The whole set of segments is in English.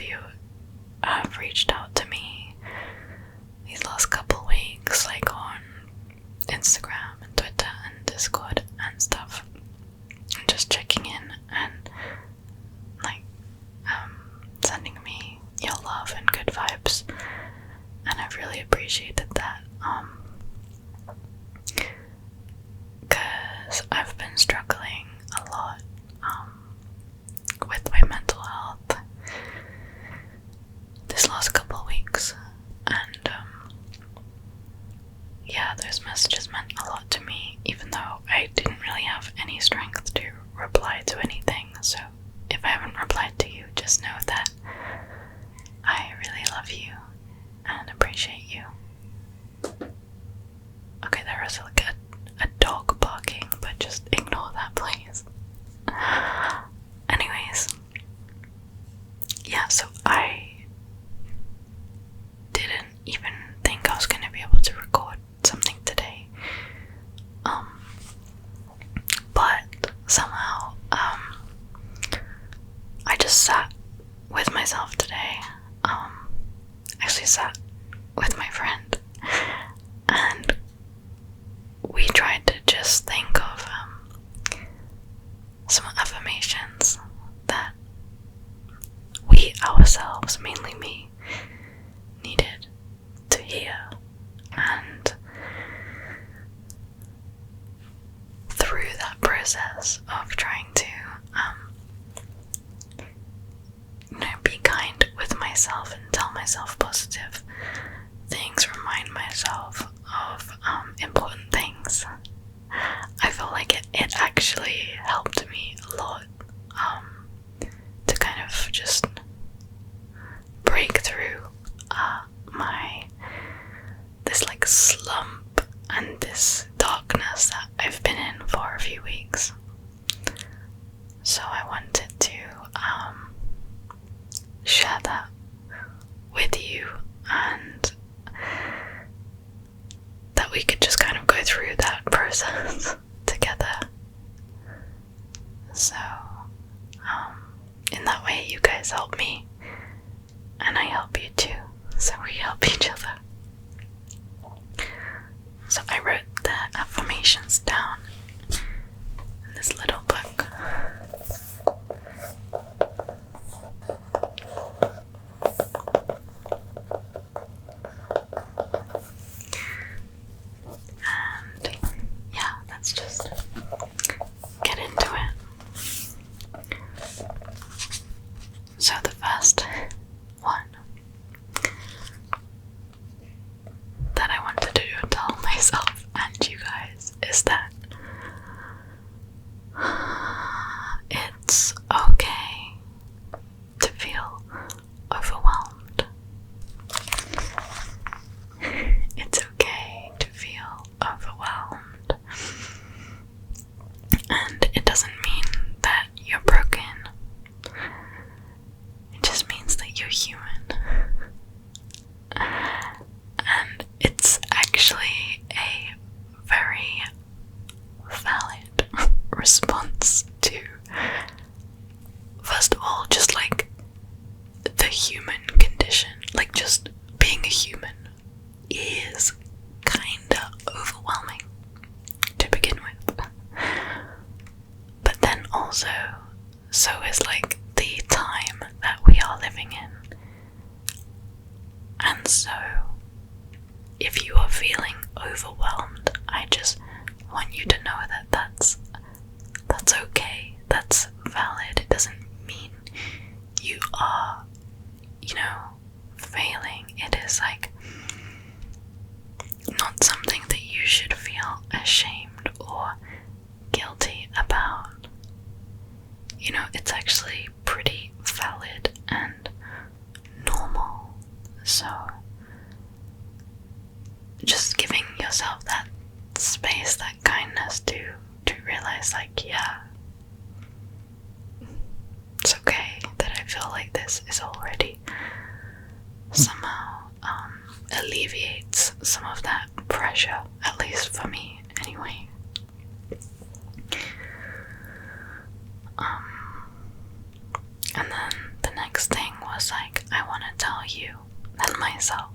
of you have reached out to me these last couple weeks, like on Instagram and Twitter and Discord and stuff, and just checking in and like sending me your love and good vibes, and I've really appreciated that, because I've been struggling a lot with my mental health this last couple of weeks, and yeah, those messages meant a lot to me, even though I didn't really have any strength to reply to anything. So if I haven't replied to you, just know that I really love you and appreciate you. Okay, there is like a dog barking, but just ignore that, please. Anyways, yeah, so I didn't even think I was going to be able to record something today, but somehow I just sat with myself today, actually sat with my friend, and we tried to just think of some affirmations that we ourselves, mainly me, needed to hear. And through that process of trying to be kind with myself and tell myself positive things, remind myself of important things, I feel like it actually helped me a lot to kind of just break through this like slump and this darkness that I've been in for a few weeks. So I wanted to share that with you, and that we could just kind of go through that process together. So in that way you guys help me and I help you too, so we help each other. So I wrote the affirmations down in this little book. And yeah, let's just get into it. So the first one that I wanted to tell myself and you guys is that it's okay to feel overwhelmed. It's okay to feel overwhelmed. And it doesn't mean that you're broken. It just means that you're human. And it's actually a very valid response to, first of all, just like the human condition. Like, just being a human is kinda overwhelming to begin with. But then also, so is like the time that we are living in. And so, if you are feeling overwhelmed, I just want you to know that that's okay, that's valid. It doesn't mean you are, failing. It is like not something that you should feel ashamed or guilty about. It's actually pretty valid and normal. So just giving yourself that space, that kindness to realize, like, yeah, it's okay that I feel like this is already somehow alleviates some of that pressure, at least for me anyway. And then the next thing was like, myself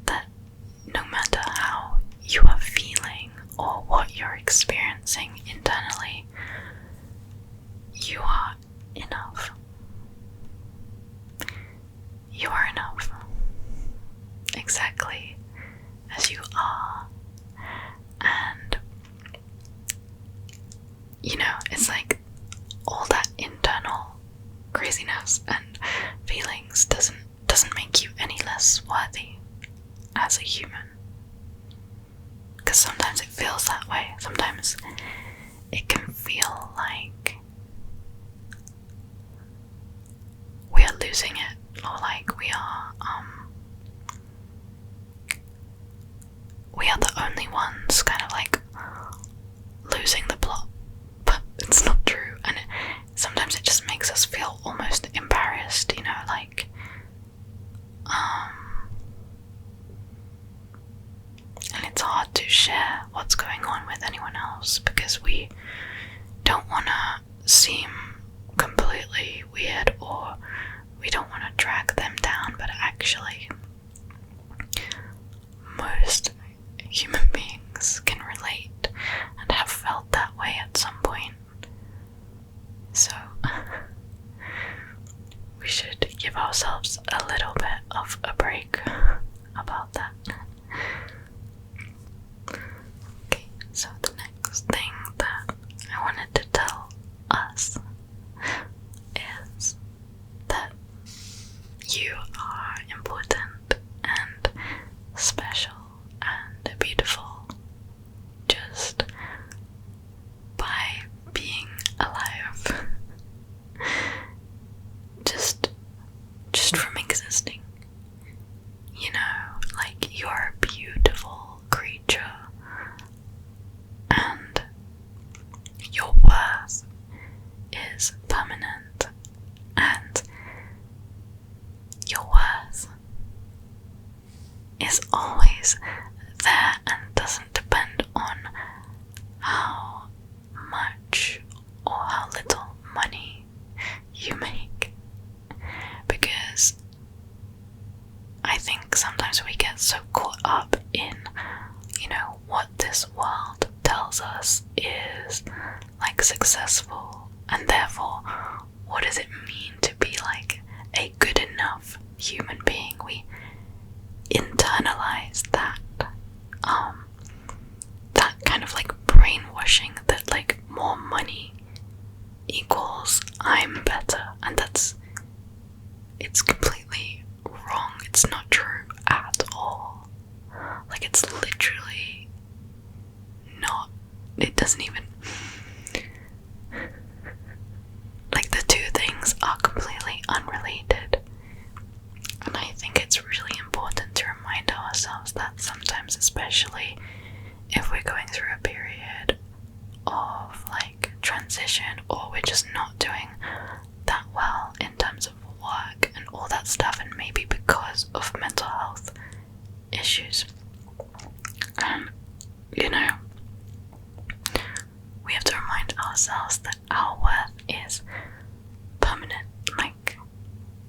that no matter how you are feeling or what you're experiencing internally, you are enough. You are enough. Exactly as you are. And it's like all that internal craziness and feelings doesn't make you any less worthy as a human. Because sometimes it feels that way. Sometimes it can feel like we are losing it, or like we are the only ones kind of like losing the plot, but it's not true. And sometimes it just makes us feel almost embarrassed, like and it's hard to share what's going on with anyone else because we don't want to seem completely weird, or we don't want to drag them down, but actually most human beings can relate and have felt that way at some point. So we should give ourselves a little bit of a break about that. Okay, so the next thing that I wanted to tell us is that you are important and special and beautiful just by being alive. Just from existing. Like you're a beautiful creature and your worth is permanent, and your worth is always there and doesn't depend on how much or how little money you make. Because I think sometimes we get so caught up in, what this world tells us is like successful, and therefore what does it mean to be like a good enough human being. We internalize that kind of like brainwashing that like more money equals I'm better, and it's completely wrong. It's not true at all. Like it's literally not, it doesn't even, like the two things are completely unrelated. And I think it's really important to remind ourselves that sometimes, especially if we're going through a period of like transition, or we're just not doing that well in terms of work and all that stuff, and maybe because of mental health issues, we have to remind ourselves that our worth is permanent. Like,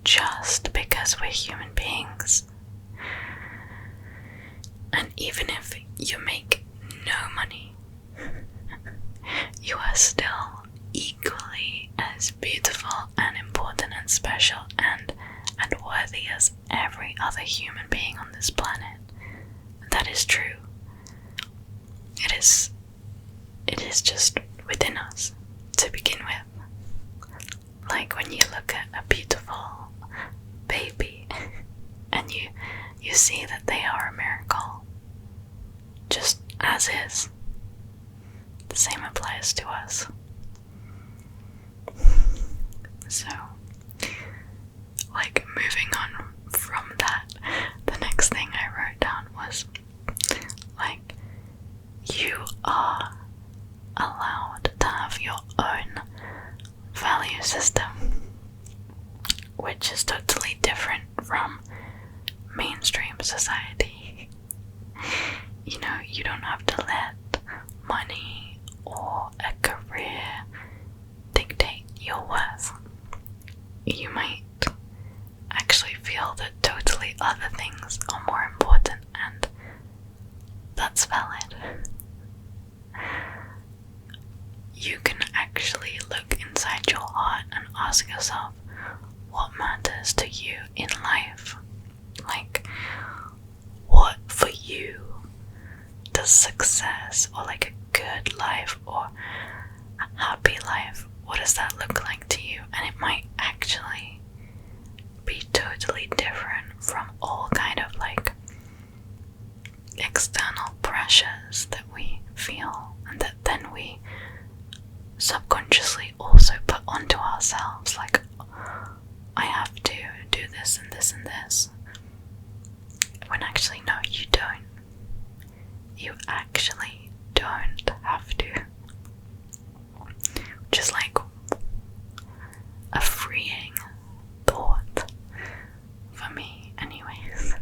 just because we're human beings, and even if you make no money, you are still equally as beautiful and important and special and worthy as every other human being on this planet. That is true. It is just within us to begin with. Like when you look at a beautiful baby and you see that they are a miracle, just as is. The same applies to us. So, like, moving on from that, the next thing I wrote down was, like, you are allowed to have your own value system, which is totally different from mainstream society. You don't have to let money or a career dictate your worth. You might actually feel that other things are more important, and that's valid. You can actually look inside your heart and ask yourself, what matters to you in life? Like, what for you does success, or like a good life or a happy life, what does that look like to you? And it might actually be totally different from all kind of like external pressures that we feel and that then we subconsciously also put onto ourselves, like, I have to do this and this and this, when actually no, you don't. You actually don't have to. Just like a freeing thought for me anyways.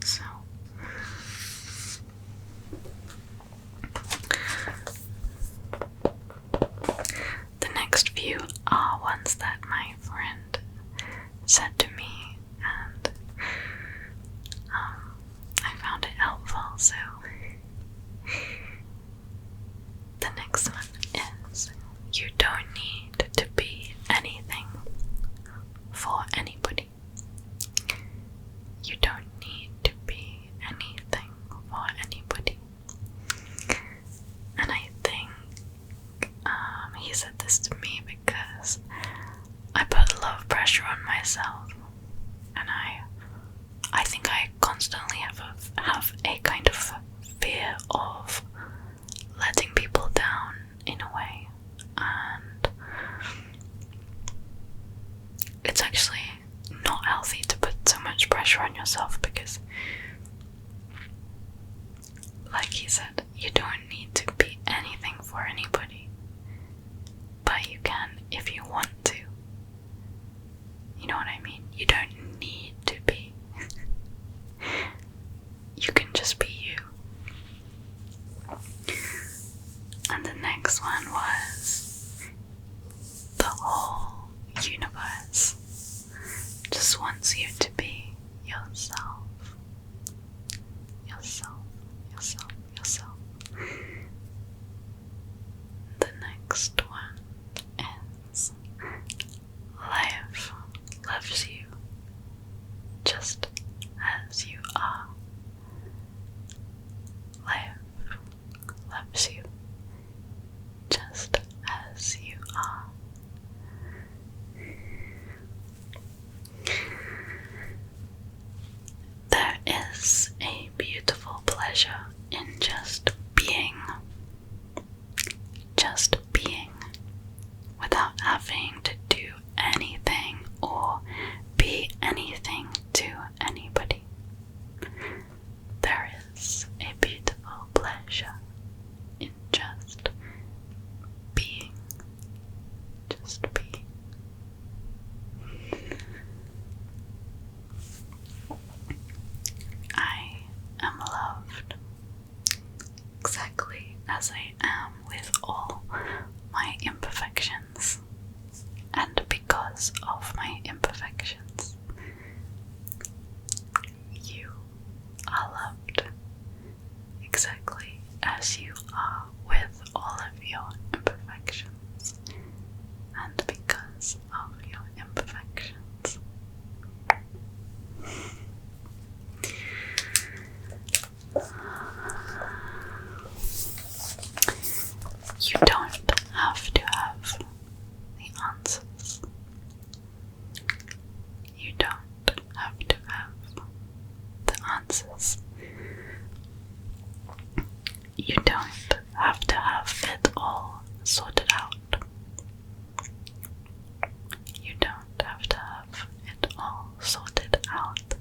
So the next few are ones that my friend said to me, and I found it helpful. So the next one is, you don't need to be anything for anybody. You don't need to be anything for anybody. And I think he said this to me because I put a lot of pressure on myself, and I think I constantly have a kind of fear of letting people down in a way, and it's actually not healthy to put so much pressure on yourself, because like he said, you don't need to be anything for anybody, but you can if you want to. You know what I mean? You don't need to be. You can just be you. And the next one was, the whole universe just wants you to be yourself. Yourself, yourself, yourself. The next one is, life loves you just as you are. Life loves you just as you are. There is a beautiful pleasure in just being without having to do anything or be anything to anybody. There is a beautiful pleasure in just being. I am loved exactly as I am, with all my imperfections, and because of my imperfections, you are loved exactly as you are, with all of your imperfections, and because of your imperfections. You don't have to have the answers. You don't have to have the answers. You don't have to have it all sorted out. You don't have to have it all sorted out.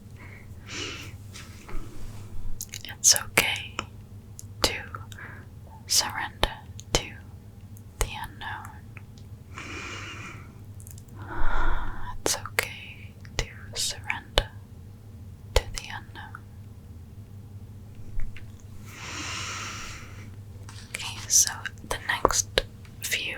It's okay to surrender to the unknown. It's okay to surrender to the unknown. Okay, so the next few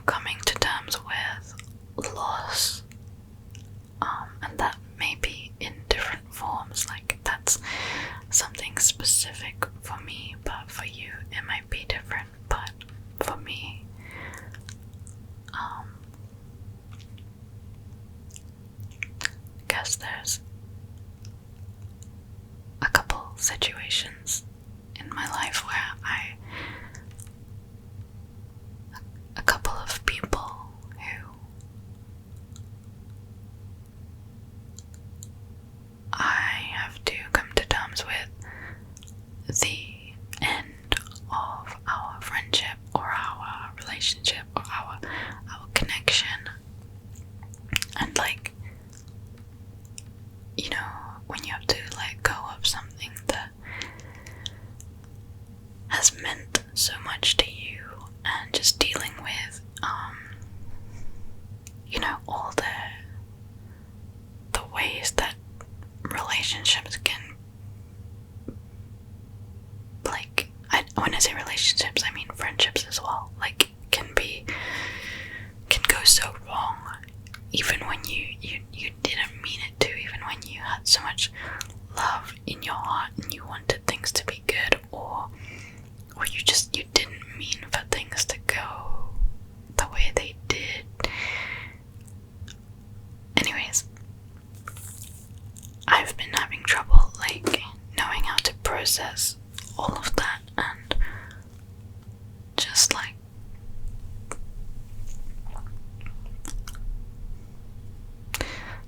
coming to terms with loss, and that may be in different forms. Like, that's something specific for me, but for you it might be different. But for me, I guess there's a couple situations in my life where a couple of people who I have to come to terms with the end of our friendship or our relationship or our connection. And like, when you have to let go of something that has meant so much to you, and just dealing with all the ways that relationships can, like, when I say relationships, I mean friendships as well, like, can go so wrong, even when you didn't mean it to, even when you had so much love in your heart and you wanted things to be good, or you didn't mean for things to go the way they did. Anyways, I've been having trouble, like, knowing how to process all of that, and just like,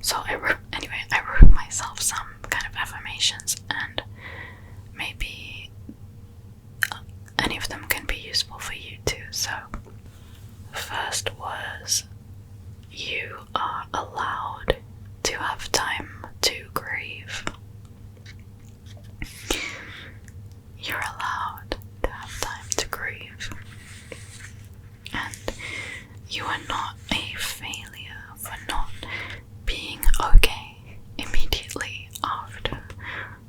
so I wrote myself some kind of affirmations, and maybe any of them can be useful for you too. So first was, you are allowed to have time to grieve. You're allowed to have time to grieve. And you are not a failure for not being okay immediately after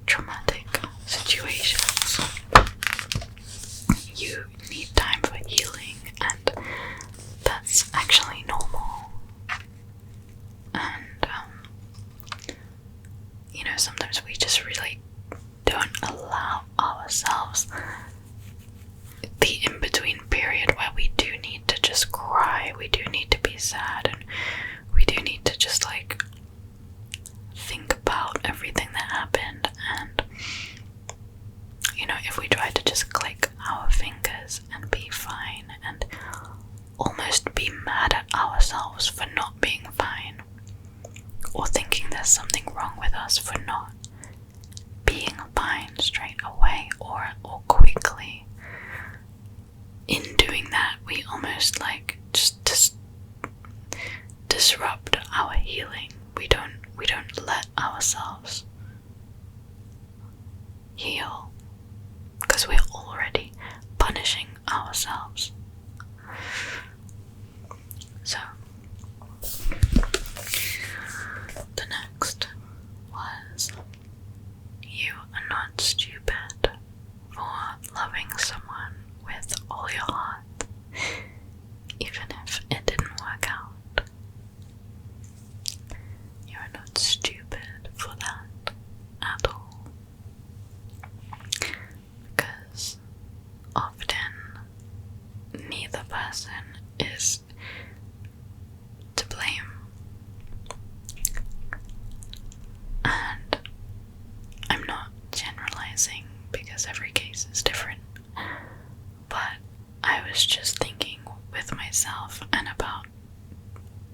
traumatic situations. You need time for healing, and that's actually normal. And sometimes we just really don't allow ourselves the in-between period where we do need to just cry, we do need to be sad, and we do need to just like think about everything that happened. And if we try to just click our fingers and be fine, and almost be mad at ourselves for not being fine, or thinking there's something wrong with us for not being fine straight away or quickly, in doing that we almost like just disrupt our healing. We don't let ourselves heal, because we're already punishing ourselves. So the next was, you are not stupid for loving someone with all your heart, even if it didn't work out. You are not stupid for that at all, because often neither person is to blame. And I'm not generalizing, because every case is different, but I was just thinking with myself and about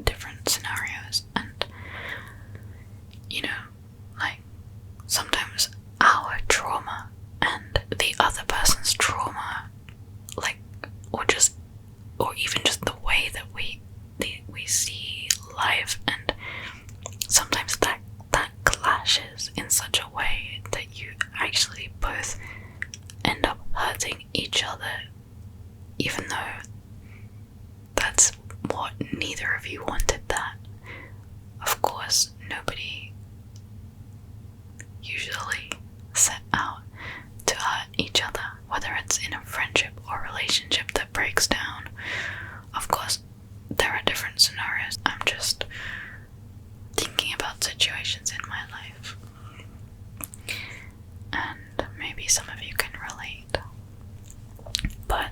different scenarios, and like, sometimes our trauma and the other person's trauma, like, or even just the way that we see life, and sometimes that clashes in such a way that you actually both end up hurting each other, even though that's what neither of you wanted that. Of course, nobody usually set out to hurt each other, whether it's in a friendship or relationship that breaks down. Of course, situations in my life. And maybe some of you can relate. But,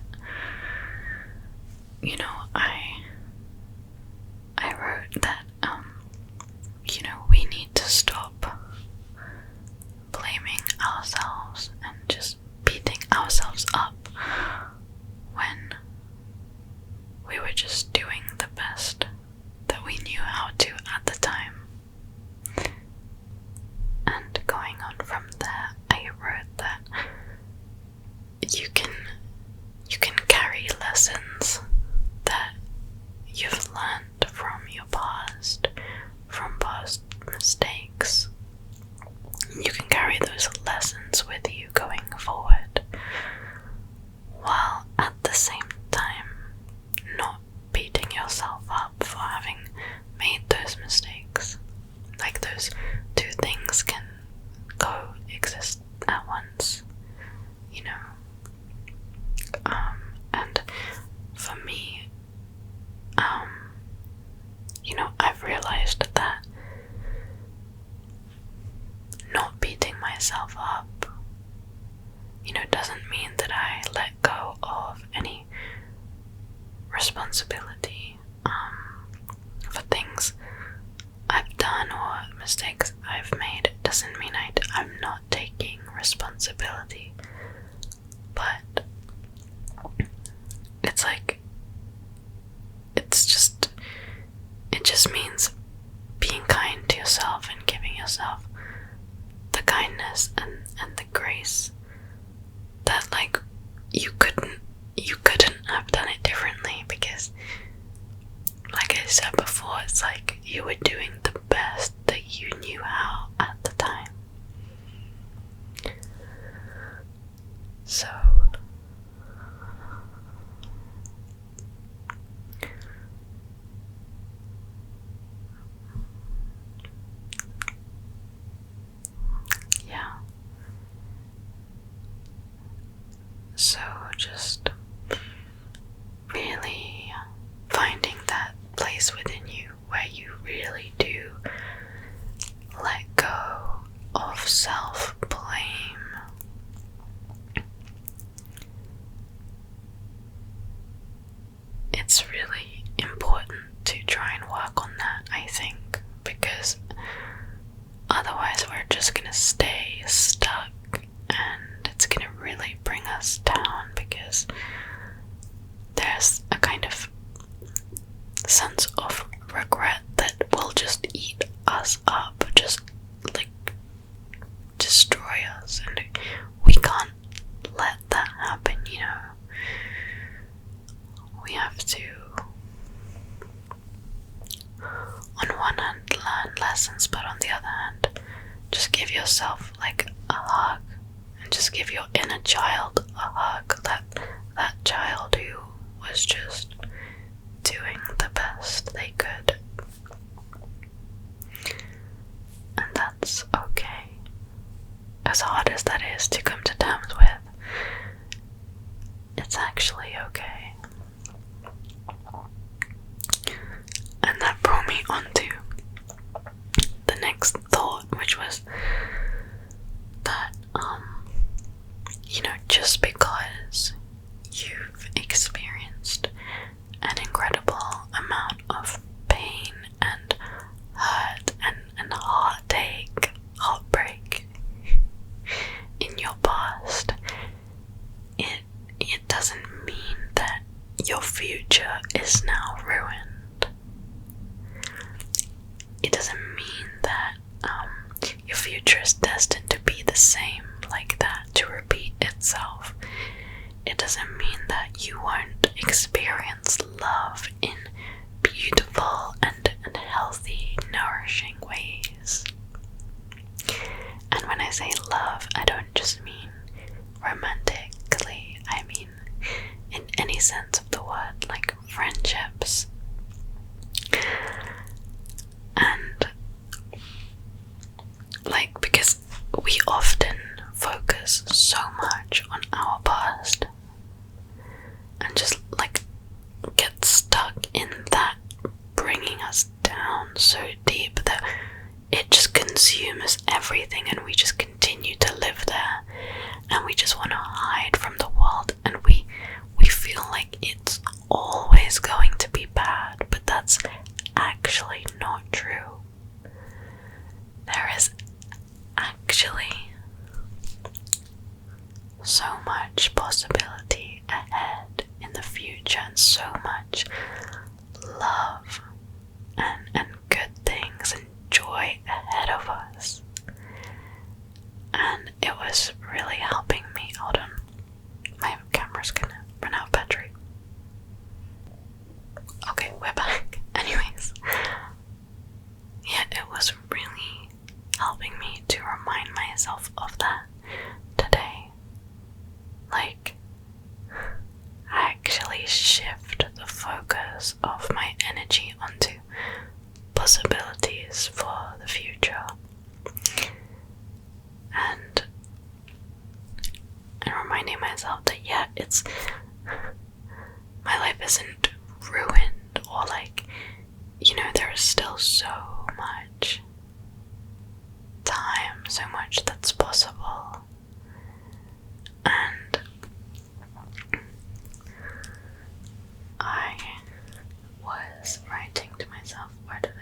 you know, I wrote that, you know, we need to stop blaming ourselves and just beating ourselves up when we were just doing the best that we knew how to at the time. And going on from there, I wrote that you can carry lessons that you've learned from your past, from past mistakes. You can carry those lessons with you going forward, while at the same time not beating yourself up for having made those mistakes. Like, those two things can coexist at once, you know. And for me, you know, I've realized that not beating myself up, you know, doesn't mean that I let go of any responsibility for things I've done or mistakes I've made. It doesn't mean I'm not taking responsibility, but it's like, it just means being kind to yourself and giving yourself the kindness and the grace that, like, you couldn't have done it differently, because, like I said before, it's like you were doing the best that you knew how at the time. So yeah. So just really finding that place within you where you really do let go of self-blame. It's really important to try and work on that, I think, because otherwise we're just gonna stay stuck and it's gonna really bring us down, because there's a kind of sense of regret that will just eat us up, just like destroy us, and we can't let that happen, you know. We have to, on one hand, learn lessons, but on the other hand, just give yourself like a hug, and just give your inner child a hug, that child who was just doing the best they could. And that's okay. As hard as that is to come to terms with, it's actually okay. And that brought me on to the next thought, which was that, you know, just because you've experienced an incredible amount of pain and hurt and heartbreak in your past, it doesn't mean that your future is now ruined. It doesn't mean that your future is destined to be the same like that, to repeat itself. It doesn't mean that you won't experience love in beautiful and healthy, nourishing ways. And when I say love, I don't just mean romantically, I mean in any sense of the word, like friendships. And like, because we often focus so much on our past and just like get stuck in that, bringing us down so deep that it much possibility ahead in the future, and so much love and good things and joy ahead of us. And it was really helping me. Hold on, my camera's gonna run out of battery. Okay, we're back. Anyways, yeah, it was really helping me to remind myself of that today. Like, actually shift the focus of my energy onto possibilities for the future. And reminding myself that, yeah, it's, my life isn't ruined, or like, you know, there is still so much time, so much that's possible. And I was writing to myself, where did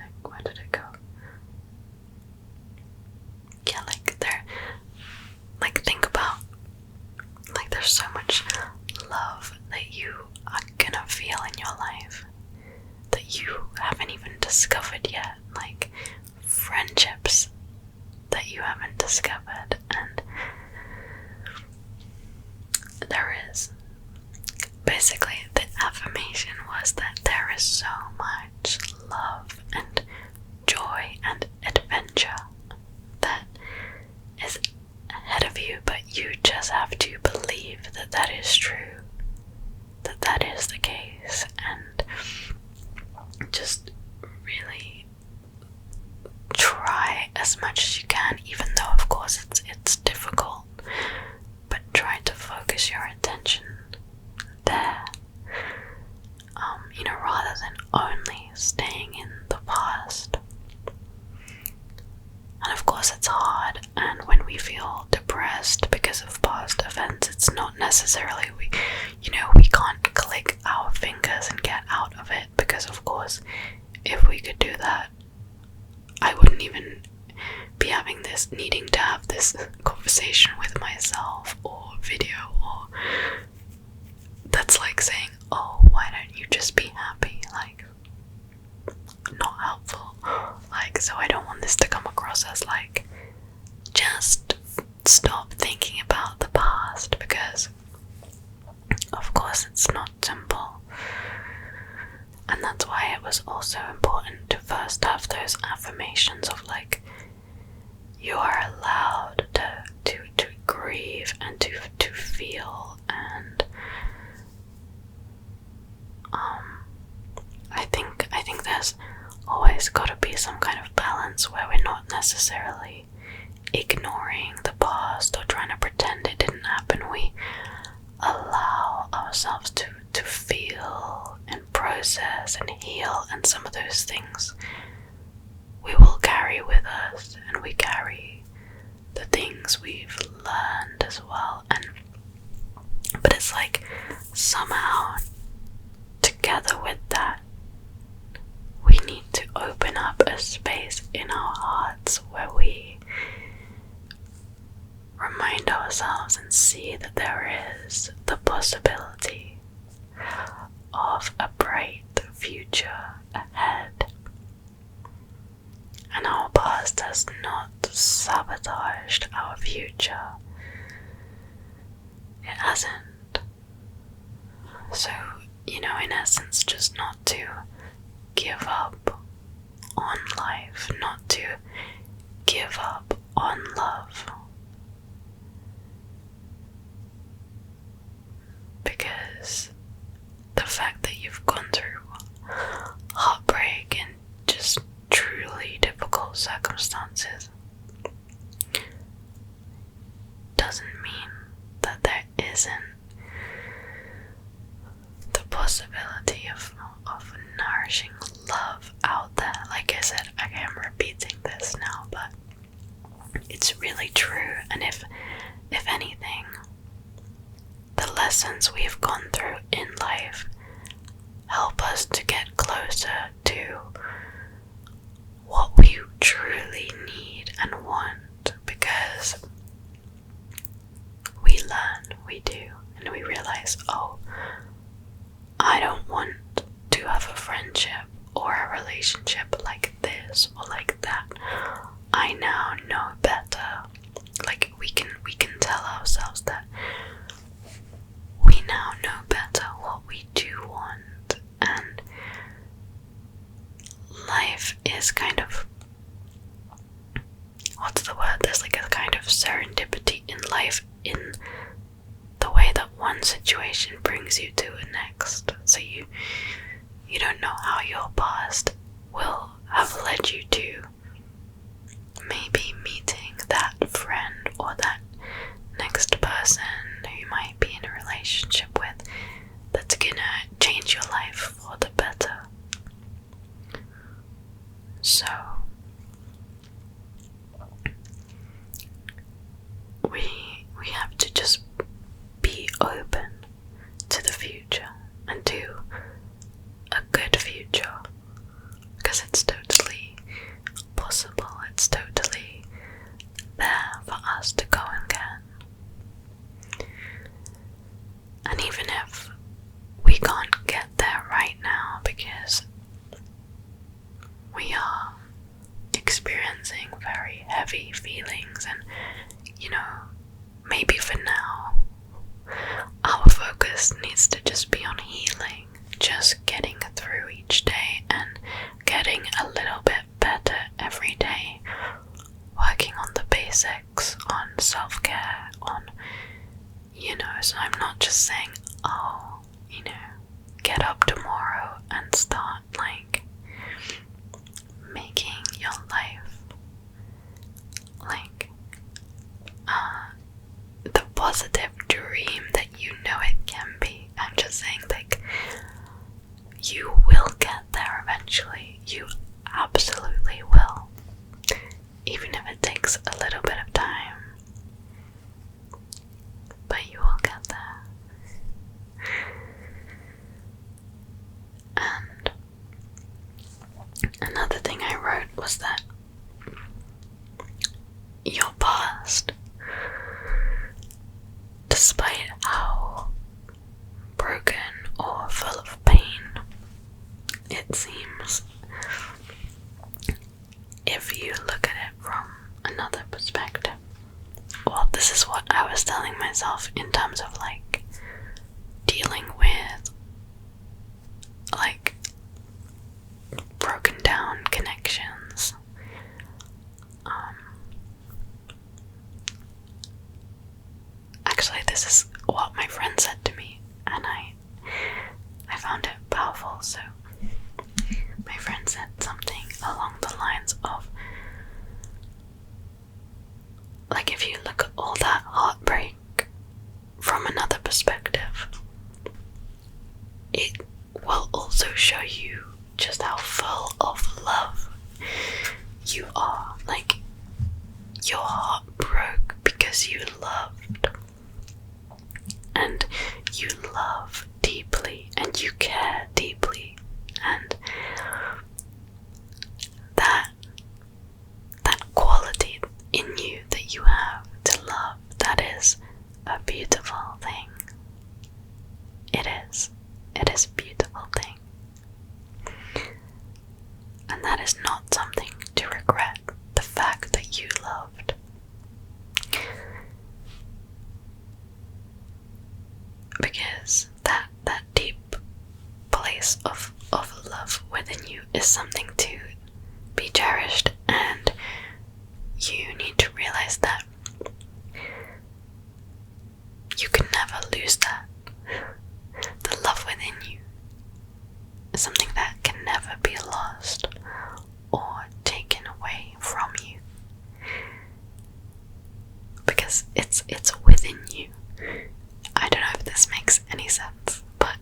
it go? Yeah, think about, there's so much love that you are gonna feel in your life that you haven't even discovered yet, like friendships that you haven't discovered. And there is, basically the affirmation was that there is so much love and joy and adventure that is ahead of you, but you just have to believe that that is true, that that is the case, and just really try as much as you can, even though of course it's difficult, but try to focus your attention there, rather than only staying in the past. And of course it's hard, and when we feel depressed because of past events, it's not necessarily we can't click our fingers and get out of it, because of course if we could do that, I wouldn't even be needing to have this conversation with myself or video, or that's like saying, oh, why don't you just be happy? Like, not helpful. Like, so I don't want this to come across as like, just stop thinking about the past, because of course it's not simple. And that's why it was also important to first have those affirmations of like, you are allowed to grieve and to feel, and I think there's always got to be some kind of balance where we're not necessarily ignoring the past or trying to pretend it didn't happen. We allow ourselves to feel and process and heal, and some of those things we will carry with us, and we carry the things we've learned as well. But it's like, somehow together with that, we need to open up a space in our hearts where we remind ourselves and see that there is the possibility of a bright future ahead. And our past has not sabotaged our future. It hasn't. So, in essence, just not to give up on life, not to give up on love. Because the fact that you've gone through heartbreak and just truly difficult circumstances doesn't mean that there isn't the possibility of nourishing love out there. Like I said, I'm repeating this now, but it's really true. And if anything, the lessons we've gone through in life help us to get closer to what we truly need and want, because we learn, we do. realize, oh, I don't want to have a friendship or a relationship like this or like that. I now know better. Like we can tell ourselves that we now know better what we do want, and life is kind of, what's the word? There's like a kind of serendipity in life, in the way that one situation brings you to a next. So you don't know how your past will have led you to maybe meeting that friend or that next person who you might be in a relationship with that's gonna change your life for the better. So we have to just be open to the future and to a good future, because it's totally possible, it's totally there for us to go and get. And even if we can't get there right now because we are experiencing very heavy feelings, and maybe for now our focus needs to just be on healing, just getting through each day and getting a little bit better every day, working on the basics, on self-care, on, so I'm not just saying, oh, get up tomorrow and start like making your life like the positive dream that you know it can be. I'm just saying, like, you will get there eventually. You absolutely will. Even if it takes a little bit of time. But you will get there. And another thing I wrote was that your past, despite how broken or full of pain it seems, if you look at it from another perspective, well, this is what I was telling myself in terms of like dealing with like broken down connections. Actually, this is what my friend said to me, and I found it powerful. So my friend said something along the lines of, like, if you look at all that heartbreak from another perspective, it will also show you just how full of love you are. Like, your heart broke because you loved, and you love deeply, and you care deeply, and that quality in you that you have to love, that is a beautiful thing. It is a beautiful thing, and that is not something to regret, the fact that you loved. Because that deep place of love within you is something to be cherished, and you need to realize that you can never lose that. The love within you is something that can never be lost or taken away from you, because it's within you. I don't know if this makes any sense, but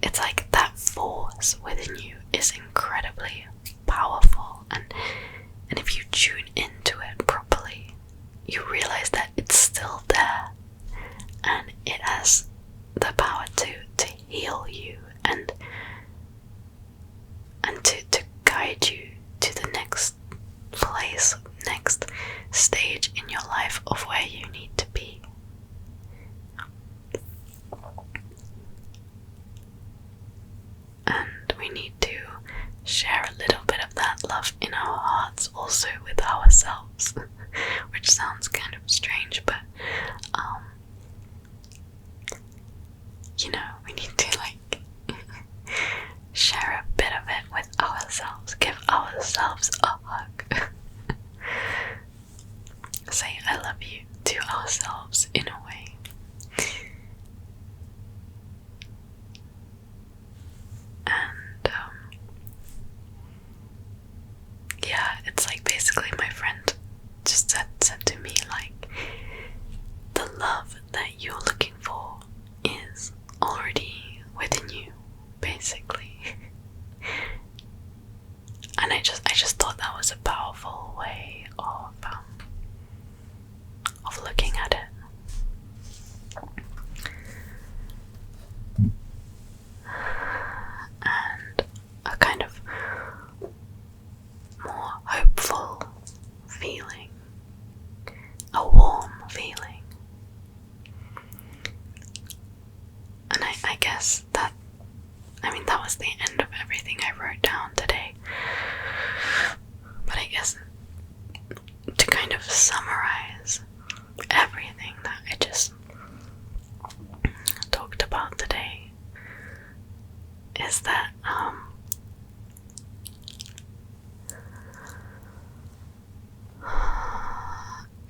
it's like that force within you is incredibly powerful, and if you tune into it properly, you realize that it's still there, and it has the power to heal you and to guide you to the next place, next stage in your life of where you need to be. guess that was the end of everything I wrote down today. But I guess to kind of summarize everything that I just talked about today is that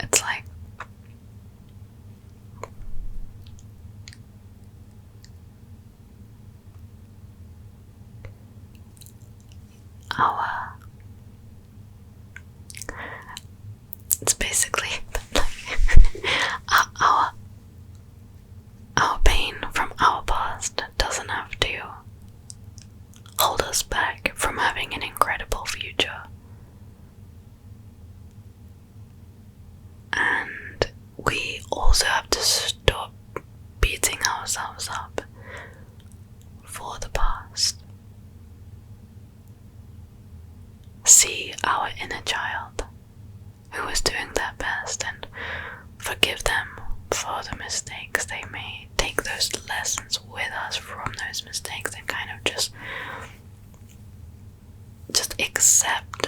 it's like it's basically our pain from our past doesn't have to hold us back from having an incredible future. And we also have to stop beating ourselves up for the past. See our inner child who is doing their best and forgive them for the mistakes they made. Take those lessons with us from those mistakes and kind of just accept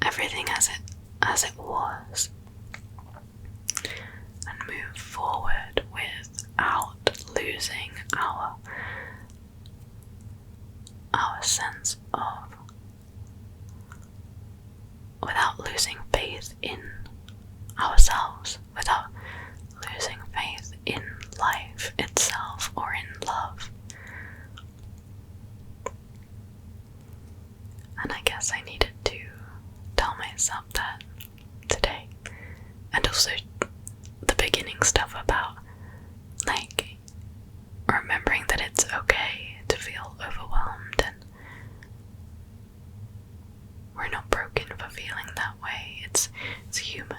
everything as it was and move forward without losing our sense of, without losing faith in ourselves, without losing faith in life itself or in love. And I guess I needed to tell myself that today. And also the beginning stuff about like remembering that it's okay to feel overwhelmed and we're not broken for feeling that way. It's human.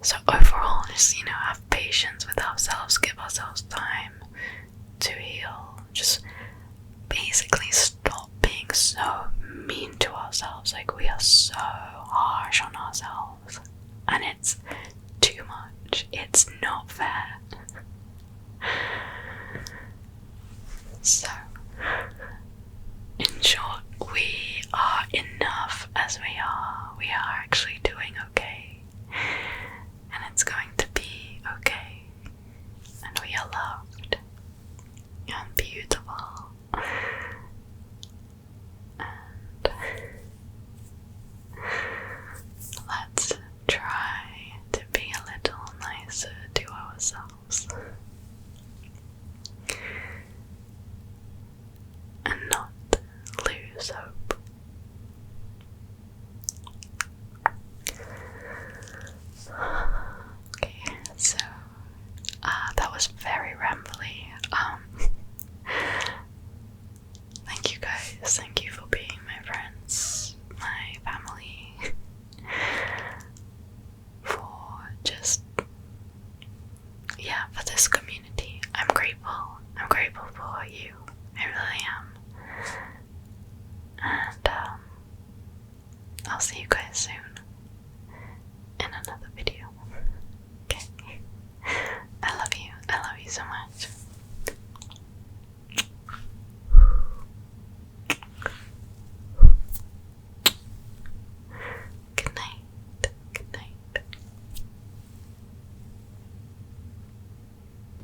So overall, just have patience with ourselves, give ourselves time to heal. Just basically stop being so mean to ourselves. Like, we are so harsh on ourselves, and it's too much. It's not fair. So, in short, we are enough as we are. We are actually doing okay. And it's going to be okay. And we are loved. And beautiful. And let's try to be a little nicer to ourselves. And not lose hope. Okay, so that was very rambly. Thank you guys. Thank you for being my friends, my family, for just, for this community. I'm grateful. I'm grateful for you. I really am. And I'll see you guys soon in another video. Okay. I love you. I love you so much.